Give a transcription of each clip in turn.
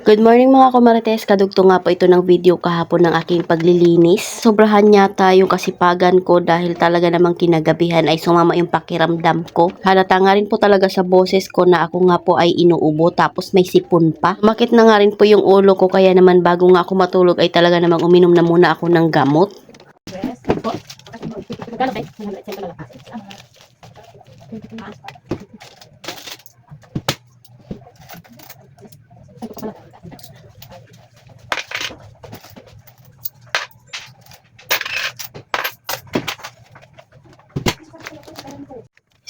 Good morning mga kumarites, kadugtong nga po ito ng video kahapon ng aking paglilinis. Sobrahan yata yung kasipagan ko dahil talaga namang kinagabihan ay sumama yung pakiramdam ko. Halata nga rin po talaga sa boses ko na ako nga po ay inuubo tapos may sipon pa. Makit na nga rin po yung ulo ko kaya naman bago nga ako matulog ay talaga namang uminom na muna ako ng gamot.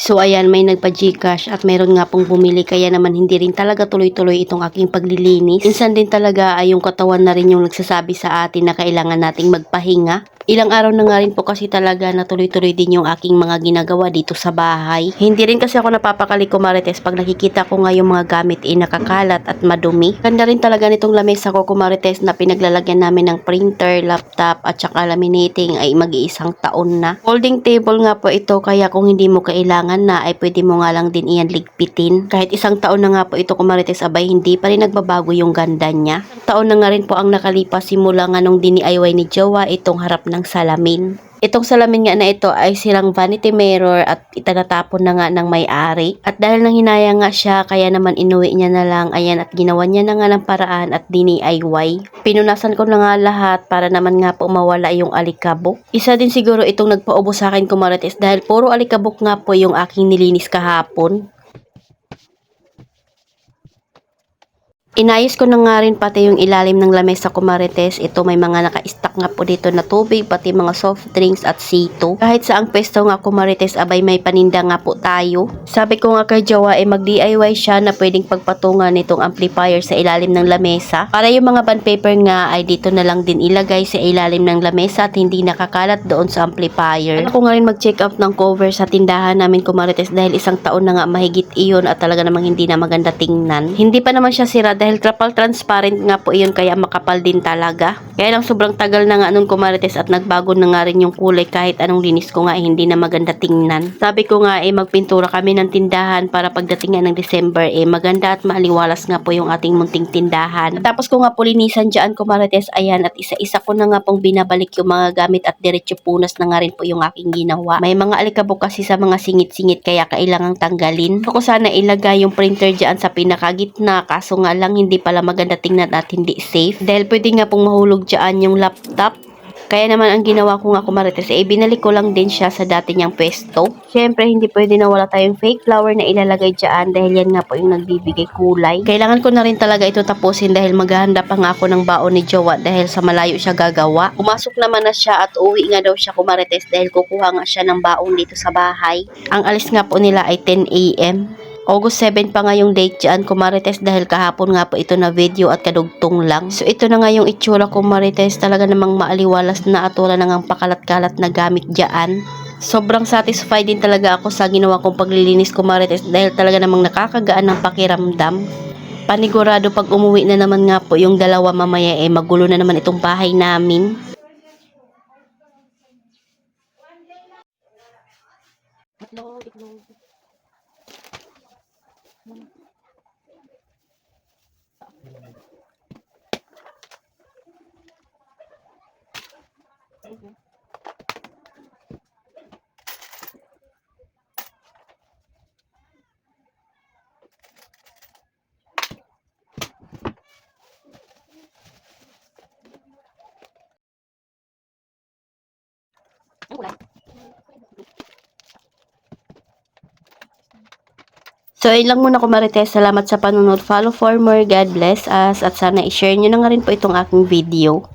So ayan, may nagpa-GCash at meron nga pong bumili kaya naman hindi rin talaga tuloy-tuloy itong aking paglilinis. Minsan din talaga ay yung katawan na rin yung nagsasabi sa atin na kailangan nating magpahinga. Ilang araw na nga rin po kasi talaga na tuloy-tuloy din yung aking mga ginagawa dito sa bahay. Hindi rin kasi ako napapakali kumarites pag nakikita ko nga yung mga gamit nakakalat at madumi. Ganda rin talaga nitong lamesa ko kumarites na pinaglalagyan namin ng printer, laptop at saka laminating ay mag-iisang taon na. Folding table nga po ito kaya kung hindi mo kailangan na ay pwede mo nga lang din iyan ligpitin. Kahit isang taon na nga po ito kumarites abay hindi pa rin nagbabago yung ganda niya. Isang taon na nga rin po ang nakalipas simula nga nung DIY ni Jowa itong harap ng salamin. Itong salamin nga na ito ay sirang vanity mirror at itinatapon na nga ng may-ari. At dahil nang hinaya nga siya kaya naman inuwi niya na lang ayan at ginawa niya na nga ng paraan at DIY. Pinunasan ko na nga lahat para naman nga po mawala yung alikabok. Isa din siguro itong nagpaubo sa akin kumarites dahil puro alikabok nga po yung aking nilinis kahapon. Inayos ko na nga rin pati yung ilalim ng lamesa kumarites. Ito may mga naka-stack nga po dito na tubig, pati mga soft drinks at sito. Kahit sa ang pesto nga kumarites, abay may paninda nga po tayo. Sabi ko nga kay Jowa mag-DIY siya na pwedeng pagpatungan nitong amplifier sa ilalim ng lamesa. Para yung mga bond paper nga ay dito na lang din ilagay sa ilalim ng lamesa at hindi nakakalat doon sa amplifier. Ako nga rin mag-check out ng cover sa tindahan namin kumarites dahil isang taon na nga mahigit iyon at talaga namang hindi na maganda tingnan. Hindi pa naman siya sira dahil trapal transparent nga po iyon kaya makapal din talaga. Kaya lang sobrang tagal na nga nun kumarites at nagbago na nga rin yung kulay kahit anong linis ko nga hindi na maganda tingnan. Sabi ko nga magpintura kami ng tindahan para pagdating nga ng December maganda at maaliwalas nga po yung ating munting tindahan. Tapos ko nga po linisan dyan kumarites ayan at isa-isa ko na nga pong binabalik yung mga gamit at diretso punas na nga rin po yung aking ginawa. May mga alikabok kasi sa mga singit-singit kaya kailangang tanggalin. Ako sana ilagay yung printer dyan sa pinakagitna kaso nga lang hindi pala maganda tingnan at hindi safe dahil pwede nga pong mahulog dyan yung laptop. Kaya naman ang ginawa ko nga kumarites binalik ko lang din siya sa dati niyang pwesto. Syempre hindi pwede na wala tayong fake flower na ilalagay dyan dahil yan nga po yung nagbibigay kulay. Kailangan ko na rin talaga ito tapusin dahil maghahanda pa nga ako ng baon ni Jowa dahil sa malayo siya gagawa. Pumasok naman na siya at uwi nga daw siya kumarites dahil kukuha nga siya ng baon dito sa bahay. Ang alis nga po nila ay 10 AM. August 7 pa nga yung date dyan kumarites dahil kahapon nga po ito na video at kadugtong lang. So ito na nga yung itsura kumarites talaga namang maaliwalas na at wala nang pakalat-kalat na gamit dyan. Sobrang satisfied din talaga ako sa ginawa kong paglilinis kumarites dahil talaga namang nakakagaan ng pakiramdam. Panigurado pag umuwi na naman nga po yung dalawa mamaya magulo na naman itong bahay namin. So, ayun lang muna kumarites. Salamat sa panunod. Follow for more. God bless us. At sana i-share nyo na nga rin po itong aking video.